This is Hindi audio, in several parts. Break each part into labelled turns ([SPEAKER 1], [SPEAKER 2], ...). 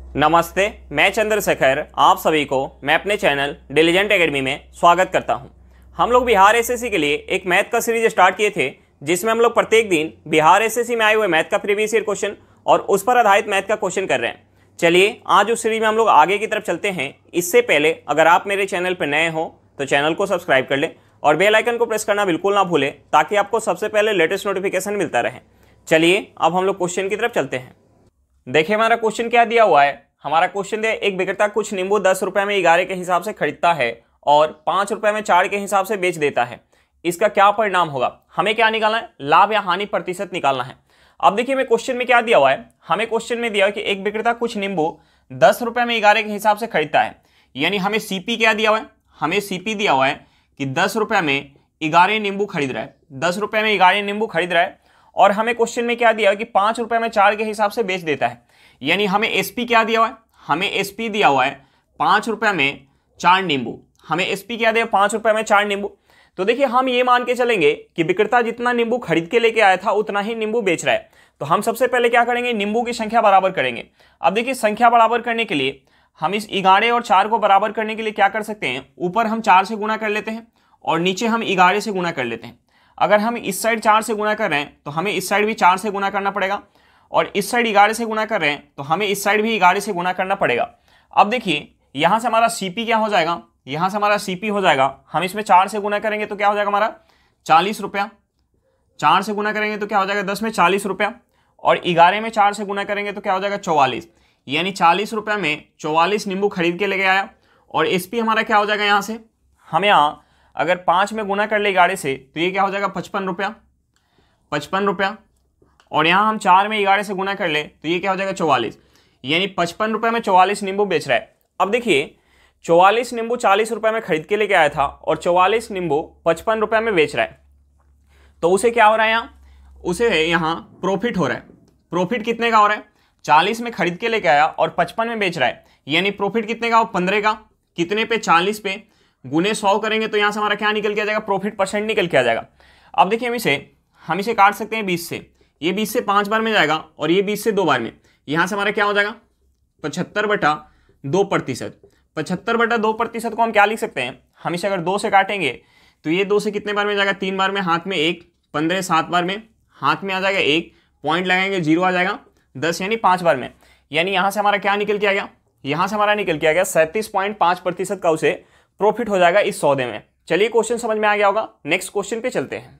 [SPEAKER 1] नमस्ते, मैं चंद्रशेखर आप सभी को मैं अपने चैनल डिलीजेंट एकेडमी में स्वागत करता हूं। हम लोग बिहार एसएससी के लिए एक मैथ का सीरीज स्टार्ट किए थे, जिसमें हम लोग प्रत्येक दिन बिहार एसएससी में आए हुए मैथ का प्रीवियस ईयर क्वेश्चन और उस पर आधारित मैथ का क्वेश्चन कर रहे हैं। चलिए आज उस सीरीज में हम लोग आगे की तरफ चलते हैं। इससे पहले अगर आप मेरे चैनल पर नए हो तो चैनल को सब्सक्राइब कर लें और बेल आइकन को प्रेस करना बिल्कुल ना भूलें, ताकि आपको सबसे पहले लेटेस्ट नोटिफिकेशन मिलता रहे। चलिए अब हम लोग क्वेश्चन की तरफ चलते हैं। देखिए हमारा क्वेश्चन क्या दिया हुआ है। हमारा क्वेश्चन है, एक विक्रेता कुछ नींबू 10 रुपए में 11 के हिसाब से खरीदता है और 5 रुपए में 4 के हिसाब से बेच देता है। इसका क्या परिणाम होगा? हमें क्या निकालना है? लाभ या हानि प्रतिशत निकालना है। अब देखिए हमें क्वेश्चन में क्या दिया हुआ है। हमें क्वेश्चन में दिया है कि एक विक्रेता कुछ नींबू 10 रुपए में 11 के हिसाब से खरीदता है। यानी हमें सीपी क्या दिया हुआ है? हमें सीपी दिया हुआ है कि 10 रुपए में 11 नींबू खरीद रहा है। 10 रुपए में 11 नींबू खरीद रहा है और हमें क्वेश्चन में क्या दिया है कि 5 रुपए में 4 के हिसाब से बेच देता है। यानी हमें एसपी क्या दिया हुआ है? हमें एसपी दिया हुआ है 5 रुपए में 4 नींबू। हमें एसपी क्या दिया? 5 रुपए में 4 नींबू। तो देखिए हम ये मान के चलेंगे कि विक्रेता जितना नींबू खरीद के लेके आया था उतना ही नींबू बेच रहा है। तो हम सबसे पहले क्या करेंगे? नींबू की संख्या बराबर करेंगे। अब देखिए संख्या बराबर करने के लिए हम इस 11 और 4 को बराबर करने के लिए क्या कर सकते हैं? ऊपर हम 4 से गुणा कर लेते हैं और नीचे हम 11 से गुणा कर लेते हैं। अगर हम इस साइड 4 से गुणा कर रहे हैं तो हमें इस साइड भी 4 से गुणा करना पड़ेगा और इस साइड 11 से गुणा कर रहे हैं तो हमें इस साइड भी 11 से गुणा करना पड़ेगा। अब देखिए यहां से हमारा सीपी क्या हो जाएगा? यहां से हमारा सीपी हो जाएगा, हम इसमें 4 से गुणा करेंगे तो क्या हो जाएगा हमारा? 40 रुपया। 4 से गुणा करेंगे तो क्या हो जाएगा? 10 में 40 रुपया और 11 में 4 से गुणा करेंगे तो क्या हो जाएगा? 44। यानी 40 रुपये में 44 नींबू खरीद के लेके आया। और एसपी हमारा क्या हो जाएगा? यहाँ से हम यहाँ अगर 5 में गुणा कर ले 11 से तो ये क्या हो जाएगा? 55 रुपया। 55 रुपया और यहाँ हम 4 में 11 से गुणा कर ले तो ये क्या हो जाएगा? 44। यानी 55 रुपये में 44 नींबू बेच रहा है। अब देखिए 44 नींबू 40 रुपये में खरीद के लेके आया था और 44 नींबू 55 रुपये में बेच रहा है। तो उसे क्या हो रहा है? यहाँ उसे यहाँ प्रॉफिट हो रहा है। प्रॉफिट कितने का हो रहा है? 40 में खरीद के लेके आया और 55 में बेच रहा है। यानी प्रॉफिट कितने का हो? 15 का। कितने पे? 40 पे। गुने 100 करेंगे तो यहाँ से हमारा क्या निकल के आ जाएगा? प्रॉफिट परसेंट निकल के आ जाएगा। अब देखिए हम इसे काट सकते हैं 20 से। ये 20 से 5 बार में जाएगा और ये 20 से 2 बार में। यहाँ से हमारा क्या हो जाएगा? 75/2%। 75/2% को हम क्या लिख सकते हैं? हम इसे अगर 2 से काटेंगे तो ये 2 से कितने बार में जाएगा? 3 बार में। हाथ में 1, 15 7 बार में हाथ में आ जाएगा 1, पॉइंट लगाएंगे 0 आ जाएगा 10, यानी 5 बार में। यानी यहाँ से हमारा क्या निकल के आ गया? यहाँ से हमारा निकल के आ गया 37.5% का उसे प्रॉफिट हो जाएगा इस सौदे में। चलिए क्वेश्चन समझ में आ गया होगा। नेक्स्ट क्वेश्चन पे चलते हैं।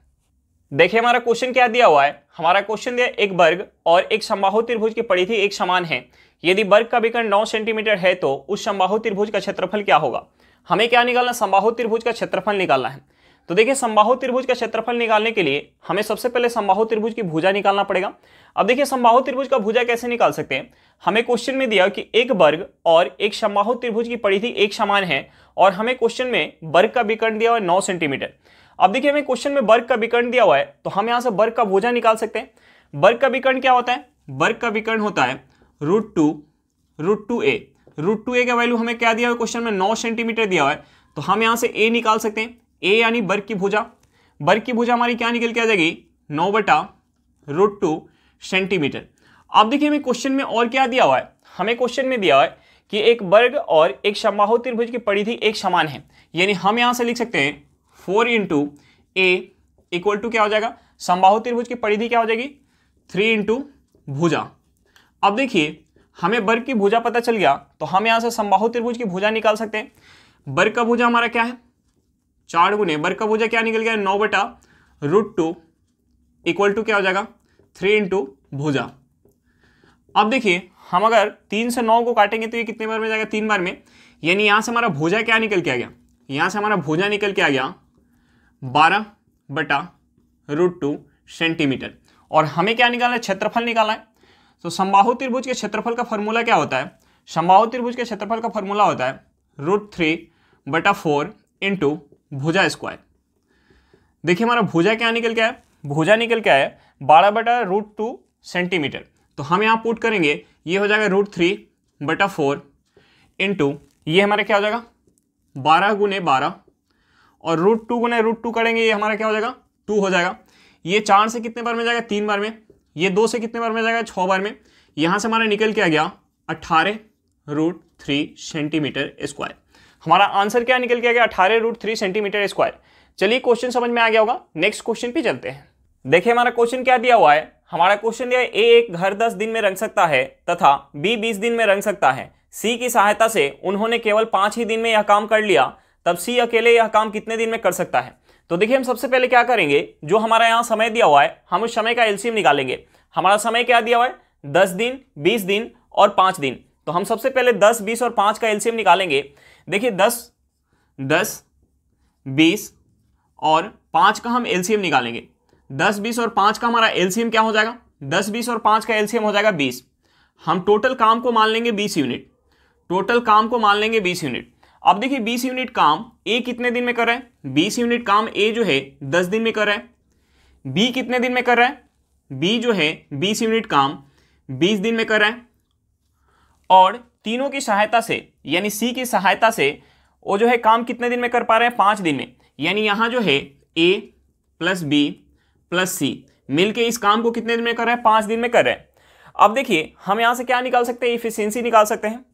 [SPEAKER 1] देखिए हमारा क्वेश्चन क्या दिया हुआ है। हमारा क्वेश्चन दिया एक वर्ग और एक समबाहु त्रिभुज की परिधि एक समान है। यदि वर्ग का विकर्ण 9 सेंटीमीटर है तो उस समबाहु त्रिभुज का क्षेत्रफल क्या होगा? हमें क्या निकालना? समबाहु त्रिभुज का क्षेत्रफल निकालना है। तो देखिए समबाहु त्रिभुज का क्षेत्रफल निकालने के लिए हमें सबसे पहले समबाहु त्रिभुज की भुजा निकालना पड़ेगा। अब देखिए समबाहु त्रिभुज का भुजा कैसे निकाल सकते हैं? हमें क्वेश्चन में दिया कि एक वर्ग और एक समबाहु त्रिभुज की परिधि एक समान है और हमें क्वेश्चन में वर्ग का विकर्ण दिया हुआ है 9 सेंटीमीटर। अब देखिए हमें क्वेश्चन में वर्ग का विकर्ण दिया हुआ है तो हम यहां से वर्ग का भुजा निकाल सकते हैं। वर्ग का विकर्ण क्या होता है? वर्ग का विकर्ण होता है √2a। √2a का वैल्यू हमें क्या दिया हुआ है? क्वेश्चन में 9 सेंटीमीटर दिया हुआ है तो हम यहां से a निकाल सकते हैं। a यानी वर्ग की भुजा। वर्ग की भुजा हमारी क्या निकल के आ जाएगी? 9/√2 सेंटीमीटर। अब देखिए हमें क्वेश्चन में और क्या दिया हुआ है। हमें क्वेश्चन में दिया हुआ है कि एक वर्ग और एक समबाहु त्रिभुज की परिधि एक समान है। यानी हम यहां से लिख सकते हैं 4 × a इक्वल टू क्या हो जाएगा? समबाहु त्रिभुज की परिधि क्या हो जाएगी? 3 × भुजा। अब देखिए हमें वर्ग की भुजा पता चल गया तो हम यहां से समबाहु त्रिभुज की भुजा निकाल सकते हैं। वर्ग का भुजा हमारा क्या है? 4 गुने वर्ग का भुजा क्या निकल गया? 9/√2 इक्वल टू क्या हो जाएगा? 3 × भुजा। अब देखिए हम अगर 3 से 9 को काटेंगे तो ये कितने बार में जाएगा? 3 बार में। यानी यहां से हमारा भुजा क्या निकल के आ गया? यहां से हमारा भुजा निकल के आ गया 12/√2 सेंटीमीटर। और हमें क्या निकालना है? क्षेत्रफल निकालना है। तो समबाहु त्रिभुज के क्षेत्रफल का फॉर्मूला क्या होता है? समबाहु त्रिभुज के क्षेत्रफल का फॉर्मूला होता है √3/4 × भुजा स्क्वायर। देखिए हमारा भुजा क्या निकल के आया? भुजा निकल के आया 12/√2 सेंटीमीटर। तो हम यहाँ पुट करेंगे, ये हो जाएगा √3/4 × ये हमारा क्या हो जाएगा? 12 × 12 और √2 × √2 करेंगे, ये हमारा क्या हो जाएगा? 2 हो जाएगा। ये 4 से कितने बार में जाएगा? 3 बार में। ये 2 से कितने बार में जाएगा? 6 बार में। यहाँ से हमारा निकल के आ गया 18 √3 सेंटीमीटर स्क्वायर। हमारा आंसर क्या निकल के आ गया? 18 √3 सेंटीमीटर स्क्वायर। चलिए क्वेश्चन समझ में आ गया होगा, नेक्स्ट क्वेश्चन पे चलते हैं। देखिए हमारा क्वेश्चन क्या दिया हुआ है। हमारा क्वेश्चन दिया है ए एक घर 10 दिन में रंग सकता है तथा बी 20 दिन में रंग सकता है। सी की सहायता से उन्होंने केवल 5 ही दिन में यह काम कर लिया, तब सी अकेले यह काम कितने दिन में कर सकता है? तो देखिए हम सबसे पहले क्या करेंगे, जो हमारा यहाँ समय दिया हुआ है हम उस समय का एलसीएम निकालेंगे। हमारा समय क्या दिया हुआ है? 10 दिन, 20 दिन और 5 दिन। तो हम सबसे पहले 10, 20 और 5 का एलसीएम निकालेंगे। देखिए 10, 20 और 5 का हम एलसीएम निकालेंगे। 10, 20 और 5 का हमारा एलसीएम क्या हो जाएगा? 10, 20 और 5 का एलसीएम हो जाएगा 20। हम टोटल काम को मान लेंगे 20 यूनिट। टोटल काम को मान लेंगे 20 यूनिट। अब देखिए 20 यूनिट काम ए कितने दिन में कर रहा है? 20 यूनिट काम ए जो है 10 दिन में कर रहा है। बी कितने दिन में कर रहा है? बी जो है 20 यूनिट काम 20 दिन में कर रहा है। और तीनों की सहायता से यानी सी की सहायता से वो जो है काम कितने दिन में कर पा रहे हैं? 5 दिन में। यानी यहां जो है ए प्लस बी प्लस सी मिलके इस काम को कितने दिन में कर रहे हैं? 5 दिन में कर रहे हैं। अब देखिए हम यहां से क्या निकाल सकते हैं? इफिशियंसी निकाल सकते हैं।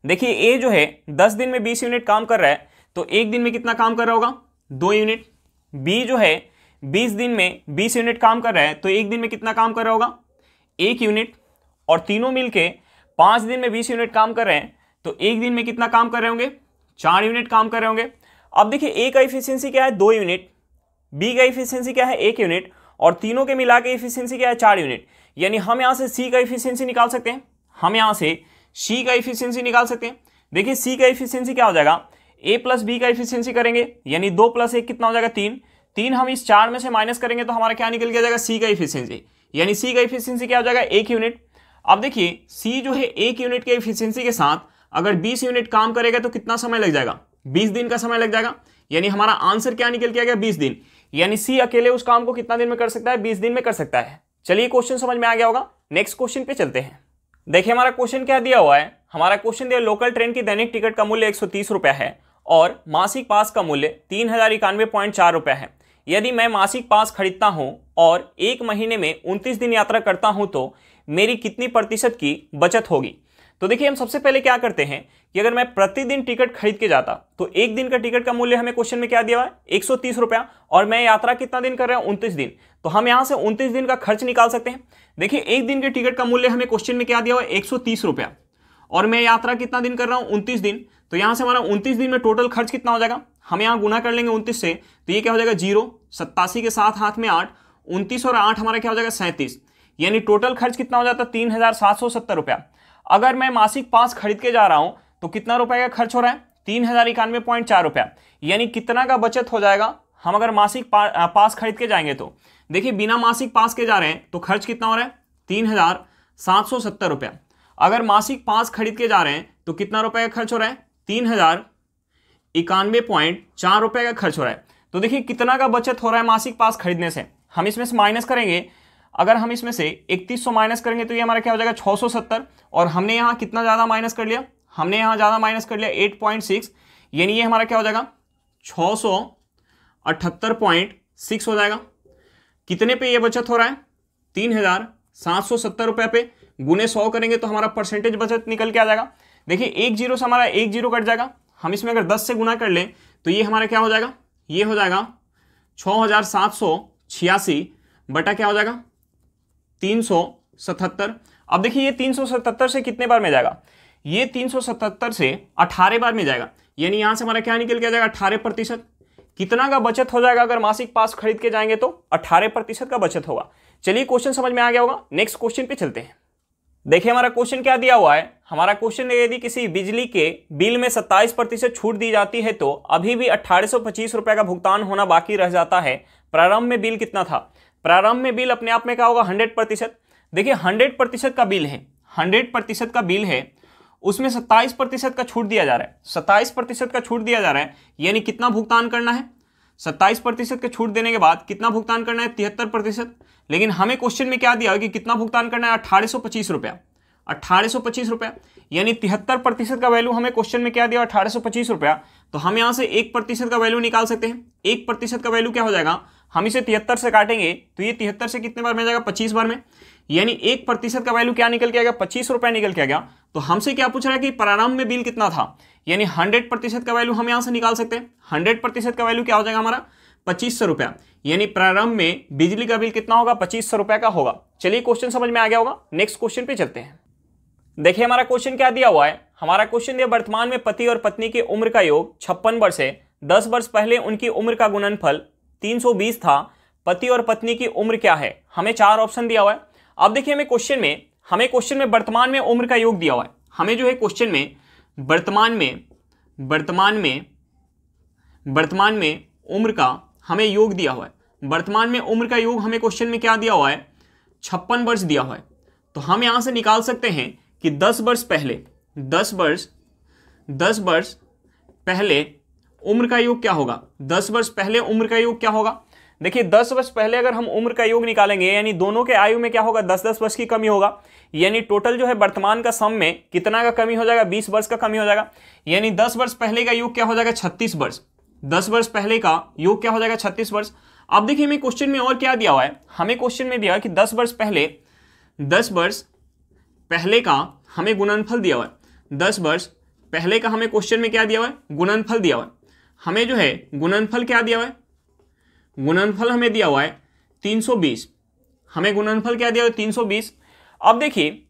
[SPEAKER 1] देखिए ए जो है 10 दिन में 20 यूनिट काम कर रहा है, तो एक दिन में कितना काम कर रहा होगा? 2 यूनिट। बी जो है 20 दिन में 20 यूनिट काम कर रहा है, तो एक दिन में कितना काम कर रहा होगा? 1 यूनिट। और तीनों मिलके 5 दिन में 20 यूनिट काम कर रहे हैं, तो एक दिन में कितना काम कर रहे होंगे? 4 यूनिट काम कर रहे होंगे। अब देखिए ए का इफिशियंसी क्या है? 2 यूनिट। बी का इफिशियंसी क्या है? 1 यूनिट। और तीनों के मिला के इफिशियंसी क्या है? 4 यूनिट। यानी हम यहां से सी का इफिशियंसी निकाल सकते हैं। हम यहां से सी का इफिशियंसी निकाल सकते हैं। देखिए सी का इफिशियंसी क्या हो जाएगा? ए प्लस बी का इफिशियंसी करेंगे, यानी 2 + 1 कितना हो जाएगा? 3। 3 हम इस 4 में से माइनस करेंगे तो हमारा क्या निकल के आ जाएगा? सी का इफिशियंसी। यानी सी का इफिशियंसी क्या हो जाएगा? 1 यूनिट। अब देखिए सी जो है 1 यूनिट के इफिशियंसी के साथ अगर 20 यूनिट काम करेगा तो कितना समय लग जाएगा? 20 दिन का समय लग जाएगा। यानी हमारा आंसर क्या निकल के आ गया? 20 दिन। यानी सी अकेले उस काम को कितना दिन में कर सकता है? 20 दिन में कर सकता है। चलिए क्वेश्चन समझ में आ गया होगा, नेक्स्ट क्वेश्चन पे चलते हैं। देखिए हमारा क्वेश्चन क्या दिया हुआ है। हमारा क्वेश्चन दिया लोकल ट्रेन की दैनिक टिकट का मूल्य 130 रुपया है और मासिक पास का मूल्य 3091.4 रुपया है। यदि मैं मासिक पास खरीदता हूं और 1 महीने में 29 दिन यात्रा करता हूं तो मेरी कितनी प्रतिशत की बचत होगी? तो देखिए हम सबसे पहले क्या करते हैं कि अगर मैं प्रतिदिन टिकट खरीद के जाता तो एक दिन का टिकट का मूल्य हमें क्वेश्चन में क्या दिया हुआ है? 130 रुपया। और मैं यात्रा कितना दिन कर रहा हूं? 29 दिन। तो हम यहां से 29 दिन का खर्च निकाल सकते हैं। देखिए एक दिन के टिकट का मूल्य हमें क्वेश्चन में क्या दिया हुआ है? 130 रुपया। और मैं यात्रा कितना दिन कर रहा हूं? 29 दिन। तो यहां से हमारा 29 दिन में टोटल खर्च कितना हो जाएगा? हम यहां गुना कर लेंगे 29 से, तो ये क्या हो जाएगा? 0। 87 के साथ हाथ में 8, 29 और 8 हमारा क्या हो जाएगा? 37। यानी टोटल खर्च कितना हो जाता है? 3770 रुपया। अगर मैं मासिक पास खरीद के जा रहा हूं तो कितना रुपए का खर्च हो रहा है? 3091.4 रुपया। यानी कितना का बचत हो जाएगा हम अगर मासिक पास खरीद के जाएंगे तो? देखिए बिना मासिक पास के जा रहे हैं तो खर्च कितना हो रहा है? 3770 रुपया। अगर मासिक पास खरीद के जा रहे हैं तो कितना रुपए का खर्च हो रहा है? 3091.4 रुपए का खर्च हो रहा है। तो देखिए कितना का बचत हो रहा है मासिक पास खरीदने से। हम इसमें से माइनस करेंगे, अगर हम इसमें से 3100 माइनस करेंगे तो ये हमारा क्या हो जाएगा? 670। और हमने यहाँ कितना ज़्यादा माइनस कर लिया? हमने यहाँ ज़्यादा माइनस कर लिया 8.6। यानी ये हमारा क्या हो जाएगा? 678.6 हो जाएगा। कितने पे ये बचत हो रहा है? 3770 रुपये पे। गुने 100 करेंगे तो हमारा परसेंटेज बचत निकल के आ जाएगा। देखिए 1 0 से हमारा 1 0 कट जाएगा। हम इसमें अगर 10 से गुना कर लें तो ये हमारा क्या हो जाएगा? ये हो जाएगा 6786 बटा क्या हो जाएगा? 377। अब देखिए ये 377 से कितने बार में जाएगा? ये 377 से 18 बार में जाएगा। यानी यहां से हमारा क्या निकल के आ जाएगा? 18%। कितना का बचत हो जाएगा अगर मासिक पास खरीद के जाएंगे तो? 18% का बचत होगा। चलिए क्वेश्चन समझ में आ गया होगा, नेक्स्ट क्वेश्चन पे चलते हैं। देखिए हमारा क्वेश्चन क्या दिया हुआ है। हमारा क्वेश्चन है यदि किसी बिजली के बिल में 27% छूट दी जाती है तो अभी भी 1825 रुपए का भुगतान होना बाकी रह जाता है। प्रारंभ में बिल कितना था? प्रारंभ में बिल अपने आप में क्या होगा? 100%। देखिए 100% का बिल है, 100% का बिल है, उसमें 27% का छूट दिया जा रहा है। 27% का छूट दिया जा रहा है, यानी कितना भुगतान करना है? 27% के छूट देने के बाद कितना भुगतान करना है? 73%। लेकिन हमें क्वेश्चन में क्या दिया कि कितना भुगतान करना है? 1825 रुपया। 1825 रुपया, यानी 73% का वैल्यू हमें क्वेश्चन में क्या दिया? 1825 रुपया। तो हम यहाँ से 1% का वैल्यू निकाल सकते हैं। 1% का वैल्यू क्या हो जाएगा? हम इसे 73 से काटेंगे तो ये 73 से कितने बार में जाएगा? 25 बार में। यानी 1% का वैल्यू क्या निकल के आ गया, 25 रुपए निकल के आ गया। तो हमसे क्या पूछ रहा है कि प्रारंभ में बिल कितना था, यानी 100% का वैल्यू हम यहां से निकाल सकते हैं। 100% का वैल्यू क्या हो जाएगा हमारा 2500 रुपया, यानी प्रारंभ में बिजली का बिल कितना होगा 2500 रुपया का होगा। चलिए क्वेश्चन समझ में आ गया होगा, नेक्स्ट क्वेश्चन पे चलते हैं। देखिए हमारा क्वेश्चन क्या दिया हुआ है, हमारा क्वेश्चन दिया वर्तमान में पति और पत्नी की उम्र का योग 56 वर्ष है। 10 वर्ष पहले उनकी उम्र का गुणनफल 320 था। पति और पत्नी की उम्र क्या है, हमें 4 ऑप्शन दिया हुआ है। अब देखिए हमें क्वेश्चन में वर्तमान में उम्र का योग दिया हुआ है। हमें जो है क्वेश्चन में वर्तमान में उम्र का हमें योग दिया हुआ है। वर्तमान में उम्र का योग हमें क्वेश्चन में क्या दिया हुआ है, 56 वर्ष दिया हुआ है। तो हम यहां से निकाल सकते हैं कि 10 वर्ष पहले उम्र का योग क्या होगा। 10 वर्ष पहले उम्र का योग क्या होगा, देखिए 10 वर्ष पहले अगर हम उम्र का योग निकालेंगे, यानी दोनों के आयु में क्या होगा 10-10 वर्ष की कमी होगा। यानी टोटल जो है वर्तमान का सम में कितना का कमी हो जाएगा, 20 वर्ष का कमी हो जाएगा। यानी 10 वर्ष पहले का योग क्या हो जाएगा 36 वर्ष। 10 वर्ष पहले का योग क्या हो जाएगा 36 वर्ष। अब देखिए हमें क्वेश्चन में और क्या दिया हुआ है, हमें क्वेश्चन में दिया कि 10 वर्ष पहले का हमें गुणनफल दिया हुआ है। 10 वर्ष पहले का हमें क्वेश्चन में क्या दिया हुआ है, गुणनफल दिया हुआ है। हमें जो है गुणनफल क्या दिया हुआ है, गुणनफल हमें दिया हुआ है 320। हमें गुणनफल क्या दिया हुआ है 320। अब देखिए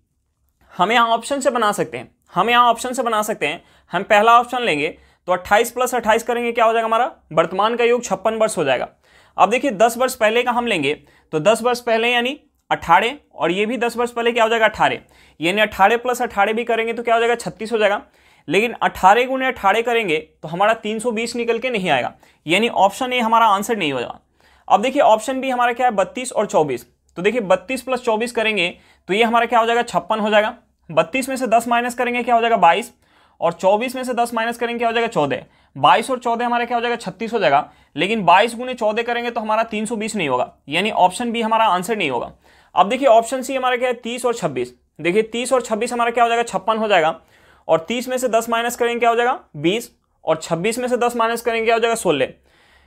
[SPEAKER 1] हम यहाँ ऑप्शन से बना सकते हैं, हम पहला ऑप्शन लेंगे तो 28 + 28 करेंगे, क्या हो जाएगा हमारा वर्तमान का योग 56 वर्ष हो जाएगा। अब देखिए 10 वर्ष पहले का हम लेंगे तो 10 वर्ष पहले यानी 18, और ये भी 10 वर्ष पहले क्या हो जाएगा 18, यानी 18 + 18 भी करेंगे तो क्या हो जाएगा 36 हो जाएगा। लेकिन 18 × 18 करेंगे तो हमारा 320 निकल के नहीं आएगा, यानी ऑप्शन ए हमारा आंसर नहीं होगा। अब देखिए ऑप्शन बी हमारा क्या है 32 और 24। तो देखिए 32 + 24 करेंगे तो ये हमारा क्या हो जाएगा 56 हो जाएगा। 32 में से 10 माइनस करेंगे क्या हो जाएगा 22, और 24 में से 10 माइनस करेंगे क्या हो जाएगा 14। 22 और 14 हमारा क्या हो जाएगा 36 हो जाएगा। लेकिन 22 × 14 करेंगे तो हमारा 320 नहीं होगा, यानी ऑप्शन बी हमारा आंसर नहीं होगा। अब देखिए ऑप्शन सी हमारा क्या है 30 और 26। देखिए 30 और 26 हमारा क्या हो जाएगा 56 हो जाएगा, और 30 में से 10 माइनस करेंगे क्या हो जाएगा 20, और 26 में से 10 माइनस करेंगे क्या हो जाएगा 16।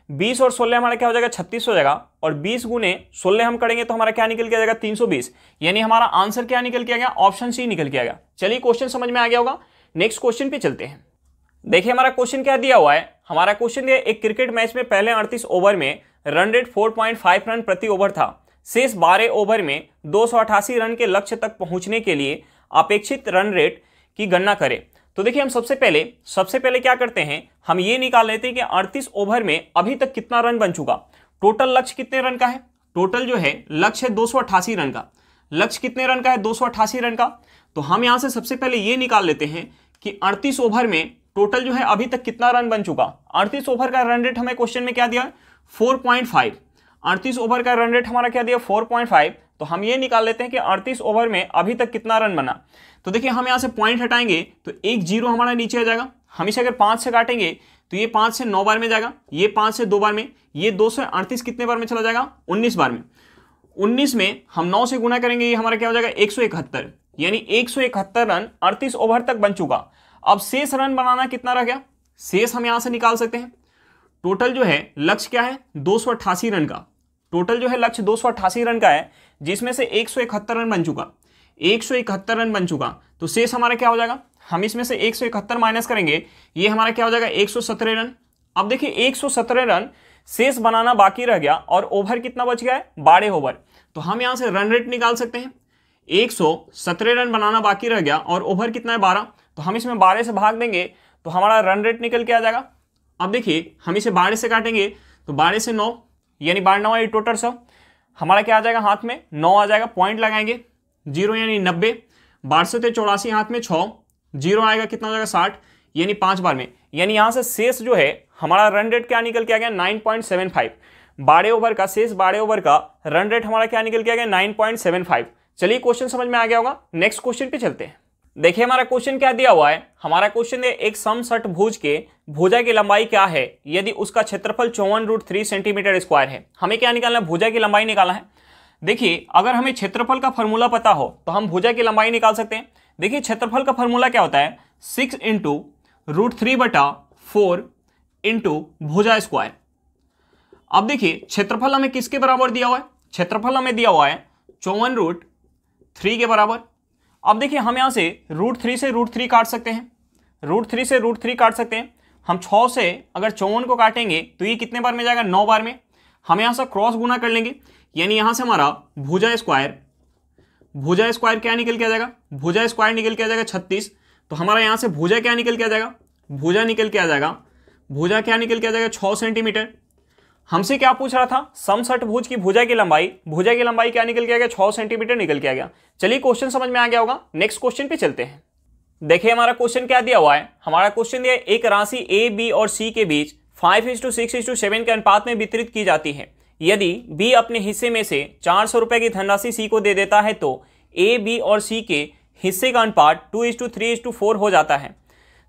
[SPEAKER 1] 20 और 16 हमारा क्या हो जाएगा 36 हो जाएगा, और 20 × 16 हम करेंगे तो हमारा क्या निकल के आ जाएगा 320, यानी हमारा आंसर क्या निकल के आ गया, ऑप्शन सी निकल के आ गया। चलिए क्वेश्चन समझ में आ गया होगा, नेक्स्ट क्वेश्चन पे चलते हैं। देखिए हमारा क्वेश्चन क्या दिया हुआ है, हमारा क्वेश्चन दिया एक क्रिकेट मैच में पहले 38 ओवर में रन रेट 4.5 रन प्रति ओवर था। शेष 12 ओवर में 288 रन के लक्ष्य तक पहुंचने के लिए अपेक्षित रन रेट की गणना करें। तो देखिए हम सबसे पहले क्या करते हैं, हम ये निकाल लेते हैं कि 38 ओवर में अभी तक कितना रन बन चुका। टोटल लक्ष्य कितने रन का है, टोटल जो है लक्ष्य है 288 रन का। लक्ष्य कितने रन का है 288 रन का। तो हम यहां से सबसे पहले ये निकाल लेते हैं कि 38 ओवर में टोटल जो है अभी तक कितना रन बन चुका। 38 ओवर का रन रेट हमें क्वेश्चन में क्या दिया 4.5। 38 ओवर का रन रेट हमारा क्या दिया 4.5। तो हम ये निकाल लेते हैं कि 38 ओवर में अभी तक कितना रन बना। तो देखिए हम यहाँ से पॉइंट हटाएंगे तो एक जीरो हमारा नीचे आ जाएगा। हम इसे अगर 5 से काटेंगे तो ये 5 से 9 बार में जाएगा, ये 5 से 2 बार में, ये 2 से 38 कितने बार में चला जाएगा 19 बार में। 19 में हम 9 से गुना करेंगे, ये हमारा क्या हो जाएगा 171, यानी 171 रन 38 ओवर तक बन चुका। अब शेष रन बनाना कितना रह गया, शेष हम यहां से निकाल सकते हैं। टोटल जो है लक्ष्य क्या है 288 रन का। टोटल जो है लक्ष्य 288 रन का है, जिसमें से 171 रन बन चुका। 171 रन बन चुका तो शेष हमारा क्या हो जाएगा, हम इसमें से 171 माइनस करेंगे, ये हमारा क्या हो जाएगा 117 रन। अब देखिए 117 रन शेष बनाना बाकी रह गया, और ओवर कितना बच गया है 12 ओवर। तो हम यहां से रन रेट निकाल सकते हैं। 117 रन बनाना बाकी रह गया और ओवर कितना है 12, तो हम इसमें 12 से भाग देंगे तो हमारा रन रेट निकल के आ जाएगा। अब देखिए हम इसे 12 से काटेंगे तो 12 से 9, यानी 12 9 टोटल 100, हमारा क्या आ जाएगा हाथ में 9 आ जाएगा। पॉइंट लगाएंगे 0 यानी 90, 12 से 84 हाथ में 6, 0 आएगा कितना हो जाएगा 60, यानी 5 बार में। यानी यहां से शेष जो है हमारा रन रेट क्या निकल के आ गया 9.75। 12 ओवर का शेष 12 ओवर का रन रेट हमारा क्या निकल के आ गया 9.75। चलिए क्वेश्चन समझ में आ गया होगा, नेक्स्ट क्वेश्चन पे चलते हैं। देखिए हमारा क्वेश्चन क्या दिया हुआ है, हमारा क्वेश्चन है एक समषटभुज के भुजा की लंबाई क्या है यदि उसका क्षेत्रफल 54√3 सेंटीमीटर स्क्वायर है। हमें क्या निकालना है, भुजा की लंबाई निकालना है। देखिए अगर हमें क्षेत्रफल का फॉर्मूला पता हो तो हम भुजा की लंबाई निकाल सकते हैं। देखिए क्षेत्रफल का फॉर्मूला क्या होता है 6 × √3/4 × भुजा स्क्वायर। अब देखिए क्षेत्रफल हमें किसके बराबर दिया हुआ है, क्षेत्रफल हमें दिया हुआ है 54√3 3 के बराबर। अब देखिए हम यहाँ से √3 से √3 काट सकते हैं, √3 से √3 काट सकते हैं। हम 6 से अगर 54 को काटेंगे तो ये कितने बार में जाएगा, 9 बार में। हम यहाँ से क्रॉस गुना कर लेंगे, यानी यहाँ से हमारा भुजा स्क्वायर क्या निकल के आ जाएगा, भुजा स्क्वायर निकल के आ जाएगा 36। तो हमारा यहाँ से भुजा क्या निकल के आ जाएगा, भुजा निकल के आ जाएगा, भुजा क्या निकल के आ जाएगा 6 सेंटीमीटर। हमसे क्या पूछ रहा था, समषटभुज की भुजा की लंबाई क्या निकल के आ गया, 6 सेंटीमीटर निकल के आ गया। चलिए क्वेश्चन समझ में आ गया होगा, नेक्स्ट क्वेश्चन पे चलते हैं। देखिए हमारा क्वेश्चन क्या दिया हुआ है, हमारा क्वेश्चन दिया है एक राशि ए, बी और सी के बीच 5:6:7 के अनुपात में वितरित की जाती है। यदि बी अपने हिस्से में से 400 रुपए की धनराशि सी को दे देता है तो ए, बी और सी के हिस्से का अनुपात 2:3:4 हो जाता है।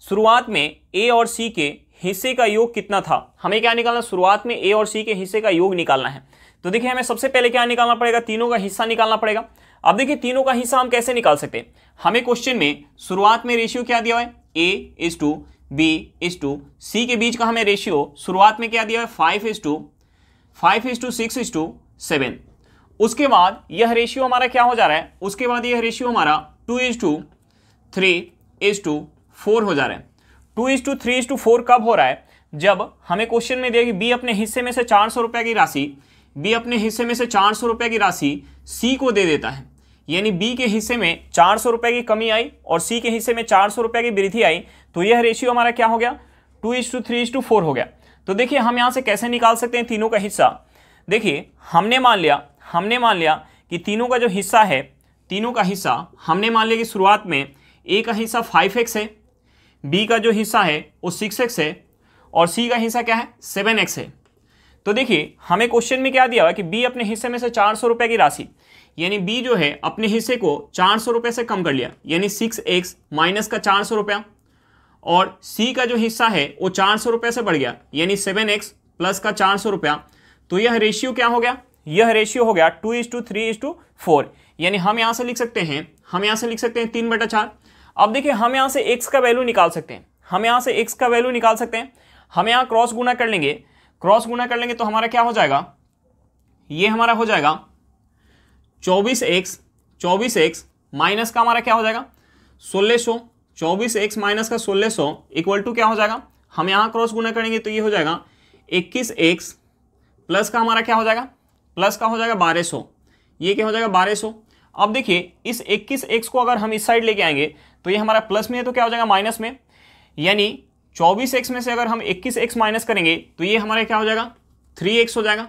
[SPEAKER 1] शुरुआत में ए और सी के हिस्से का योग कितना था, हमें क्या निकालना, शुरुआत में ए और सी के हिस्से का योग निकालना है। तो देखिए हमें सबसे पहले क्या निकालना पड़ेगा, तीनों का हिस्सा निकालना पड़ेगा। अब देखिए तीनों का हिस्सा हम कैसे निकाल सकते हैं, हमें क्वेश्चन में शुरुआत में रेशियो क्या दिया हुआ है, A:B:C के बीच का हमें रेशियो शुरुआत में क्या दिया है, 5:6:7। उसके बाद यह रेशियो हमारा क्या हो जा रहा है, उसके बाद यह रेशियो हमारा 2:3:4 हो जा रहा है। 2:3:4 कब हो रहा है, जब हमें क्वेश्चन में दिया कि बी अपने हिस्से में से 400 रुपए की राशि सी को दे देता है। यानी बी के हिस्से में 400 रुपए की कमी आई और सी के हिस्से में 400 रुपए की वृद्धि आई, तो यह रेशियो हमारा क्या हो गया, 2:3:4 हो गया। तो देखिए हम यहां से कैसे निकाल सकते हैं तीनों का हिस्सा। देखिए हमने मान लिया कि तीनों का जो हिस्सा है, तीनों का हिस्सा हमने मान लिया कि शुरुआत में ए का हिस्सा 5x है, बी का जो हिस्सा है वो 6x है और सी का हिस्सा क्या है, 7x है। तो देखिए हमें क्वेश्चन में क्या दिया हुआ कि बी अपने हिस्से में से 400 रुपए की राशि, यानी बी जो है अपने हिस्से को 400 रुपए से कम कर लिया, यानी 6x माइनस का 400 रुपया, और सी का जो हिस्सा है वो 400 रुपए से बढ़ गया, यानी 7x प्लस का 400 रुपया। तो यह रेशियो क्या हो गया, यह रेशियो हो गया 2:3:4। यानी हम यहाँ से लिख सकते हैं 3/4। अब देखिए हम यहाँ से x का वैल्यू निकाल सकते हैं, हम यहाँ क्रॉस गुना कर लेंगे, तो हमारा क्या हो जाएगा, ये हमारा हो जाएगा 24x माइनस का हमारा क्या हो जाएगा 1600, 24x माइनस का 1600 इक्वल टू क्या हो जाएगा, हम यहाँ क्रॉस गुना करेंगे तो ये हो जाएगा 21x प्लस का हमारा क्या हो जाएगा, प्लस का हो जाएगा 1200, ये क्या हो जाएगा 1200। अब देखिए इस 21x को अगर हम इस साइड लेके आएंगे तो ये हमारा प्लस में है तो क्या हो जाएगा माइनस में, यानी 24x में से अगर हम 21x माइनस करेंगे तो ये हमारा क्या हो जाएगा 3x हो जाएगा।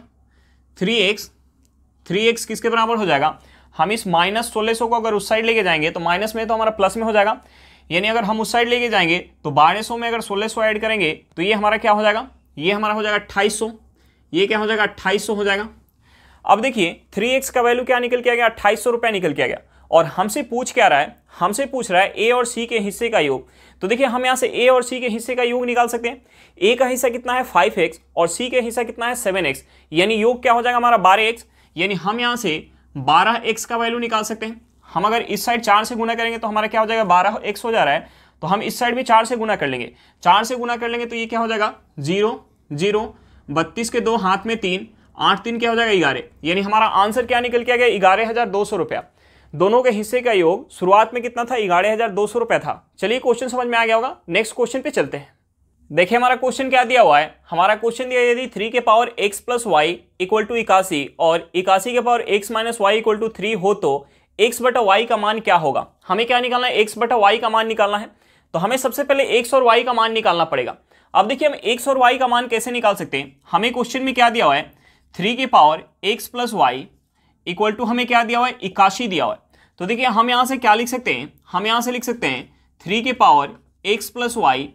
[SPEAKER 1] 3x किसके बराबर हो जाएगा, हम इस -1600 को अगर उस साइड लेके जाएंगे तो माइनस में तो हमारा प्लस में हो जाएगा, यानी अगर हम उस साइड लेके जाएंगे तो 1200 में अगर 1600 ऐड करेंगे तो ये हमारा क्या हो जाएगा, ये हमारा हो जाएगा 2800, ये क्या हो जाएगा 2800 हो जाएगा। अब देखिए 3x का वैल्यू क्या निकल के आ गया, 2800 रुपया निकल के आ गया। और हमसे पूछ क्या रहा है, हमसे पूछ रहा है ए और सी के हिस्से का योग। तो देखिए हम यहाँ से ए और सी के हिस्से का योग निकाल सकते हैं। ए का हिस्सा कितना है 5x और सी के हिस्सा कितना है 7x, यानी योग क्या हो जाएगा हमारा 12x, यानी हम यहाँ से 12x का वैल्यू निकाल सकते हैं। हम अगर इस साइड 4 से गुना करेंगे तो हमारा क्या हो जाएगा 12x हो जा रहा है, तो हम इस साइड भी 4 से गुना कर लेंगे, 4 से गुना कर लेंगे तो ये क्या हो जाएगा 0 0, 32 के 2 हाथ में 3, 8 3 क्या हो जाएगा 11, यानी हमारा आंसर क्या निकल के आ गया 11,200 रुपया। दोनों के हिस्से का योग शुरुआत में कितना था 11,200 रुपया था। चलिए क्वेश्चन समझ में आ गया होगा, नेक्स्ट क्वेश्चन पे चलते हैं। देखिए हमारा क्वेश्चन क्या दिया हुआ है, हमारा क्वेश्चन दिया यदि 3 के power x plus y equal to 81 और 81 के power x minus y equal to 3 हो तो x बटा वाई का मान क्या होगा। हमें क्या निकालना है, x बटा वाई का मान निकालना है। तो हमें सबसे पहले x और y का मान निकालना पड़ेगा। अब देखिए हम x और y का मान कैसे निकाल सकते हैं, हमें क्वेश्चन में क्या दिया हुआ है 3 के power x plus y equal to हमें क्या दिया हुआ है 81 दिया हुआ है। तो देखिए हम यहाँ से क्या लिख सकते हैं, हम यहाँ से लिख सकते हैं 3 के power x plus y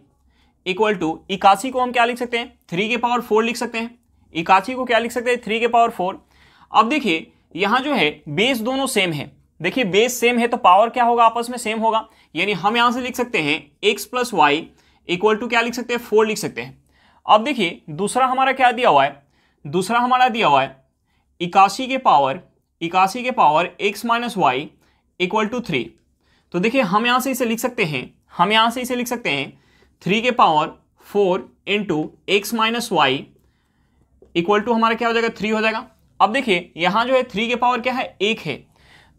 [SPEAKER 1] equal to 81 को हम क्या लिख सकते हैं 3 के पावर 4 लिख सकते हैं, 81 को क्या लिख सकते हैं 3 के पावर 4। अब देखिए यहाँ जो है बेस दोनों सेम है, देखिए बेस सेम है तो पावर क्या होगा आपस में सेम होगा, यानी हम यहाँ से लिख सकते हैं x plus y equal to क्या लिख सकते हैं 4 लिख सकते हैं। अब देखिए दूसरा हमारा क्या दिया हुआ है, दूसरा हमारा दिया हुआ है 81 के power x minus y equal to 3। तो देखिए हम यहाँ से इसे लिख सकते हैं, हम यहाँ से इसे लिख सकते हैं 3 के power 4 into x minus y equal to हमारा क्या हो जाएगा 3 हो जाएगा। अब देखिए यहाँ जो है 3 के पावर क्या है 1 है,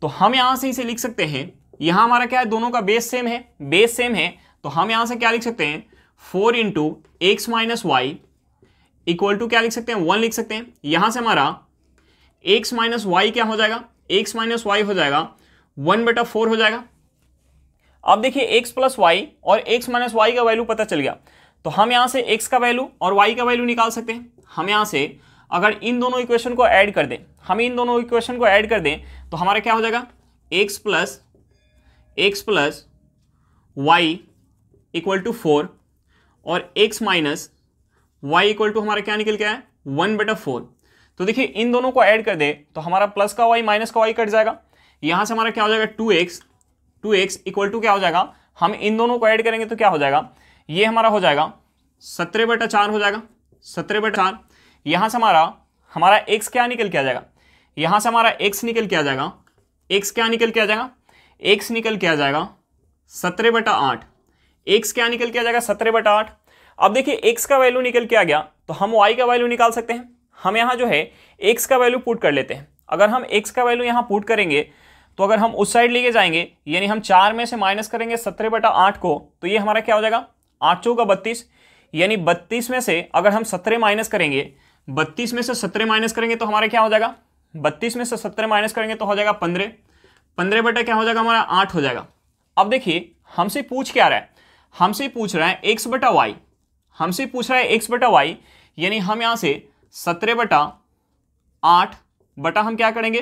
[SPEAKER 1] तो हम यहां से इसे लिख सकते हैं, यहां हमारा क्या है, दोनों का बेस सेम है, बेस सेम है, तो हम यहां से क्या लिख सकते हैं, 4 into x minus y equal to क्या लिख सकते हैं, 1 लिख सकते हैं। यहां से हमारा एक्स माइनस वाई क्या हो जाएगा, एक्स माइनस वाई हो जाएगा 1/4 हो जाएगा। अब देखिए एक्स प्लस वाई और एक्स माइनस वाई का वैल्यू पता चल गया, तो हम यहां से एक्स का वैल्यू और वाई का वैल्यू निकाल सकते हैं। हम यहां से अगर इन दोनों इक्वेशन को ऐड कर दें, हम इन दोनों इक्वेशन को ऐड कर दें तो हमारा क्या हो जाएगा, x plus y equal to 4 और x minus y equal to हमारा क्या निकल के आया, 1/4। तो देखिए इन दोनों को ऐड कर दे तो हमारा प्लस का वाई माइनस का वाई कट जाएगा, यहां से हमारा क्या हो जाएगा 2x इक्वल टू क्या हो जाएगा, हम इन दोनों को ऐड करेंगे तो क्या हो जाएगा, ये हमारा हो जाएगा 17/4 हो जाएगा, 17/4। यहां से हमारा x क्या निकल के आ जाएगा, यहां से हमारा x निकल के आ जाएगा, x क्या निकल के आ जाएगा, x निकल के आ जाएगा 17/8, x क्या निकल के आ जाएगा 17/8। अब देखिए x का वैल्यू निकल के आ गया तो हम y का वैल्यू निकाल सकते हैं। हम यहाँ जो है x का वैल्यू पुट कर लेते हैं। अगर हम x का वैल्यू यहाँ पुट करेंगे तो अगर हम उस साइड लेके जाएंगे, यानी हम 4 में से माइनस करेंगे 17/8 को, तो ये हमारा क्या हो जाएगा, 8 चौका 32, यानी 32 में से अगर हम 17 माइनस करेंगे, 32 में से 17 माइनस करेंगे तो हमारा क्या हो जाएगा, 32 में से 17 माइनस करेंगे तो हो जाएगा 15, 15 बटा क्या हो जाएगा हमारा 8 हो जाएगा। अब देखिए हमसे पूछ क्या रहा है, हमसे पूछ रहा है x बटा वाई, हमसे पूछ रहा है x बटा वाई, यानी हम यहाँ से 17/8 बटा हम क्या करेंगे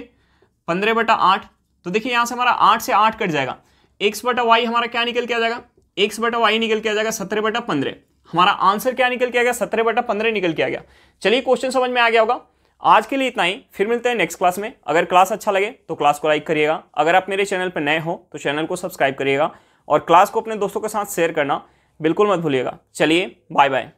[SPEAKER 1] 15/8। तो देखिए यहाँ से हमारा 8 से 8 कट जाएगा, x बटा वाई हमारा क्या निकल के आ जाएगा, x बटा वाई निकल के आ जाएगा 17/15। हमारा आंसर क्या निकल के आ गया, 17/15 निकल के आ गया। चलिए क्वेश्चन समझ में आ गया होगा। आज के लिए इतना ही, फिर मिलते हैं नेक्स्ट क्लास में। अगर क्लास अच्छा लगे तो क्लास को लाइक करिएगा, अगर आप मेरे चैनल पर नए हो तो चैनल को सब्सक्राइब करिएगा और क्लास को अपने दोस्तों के साथ शेयर करना बिल्कुल मत भूलिएगा। चलिए बाय बाय।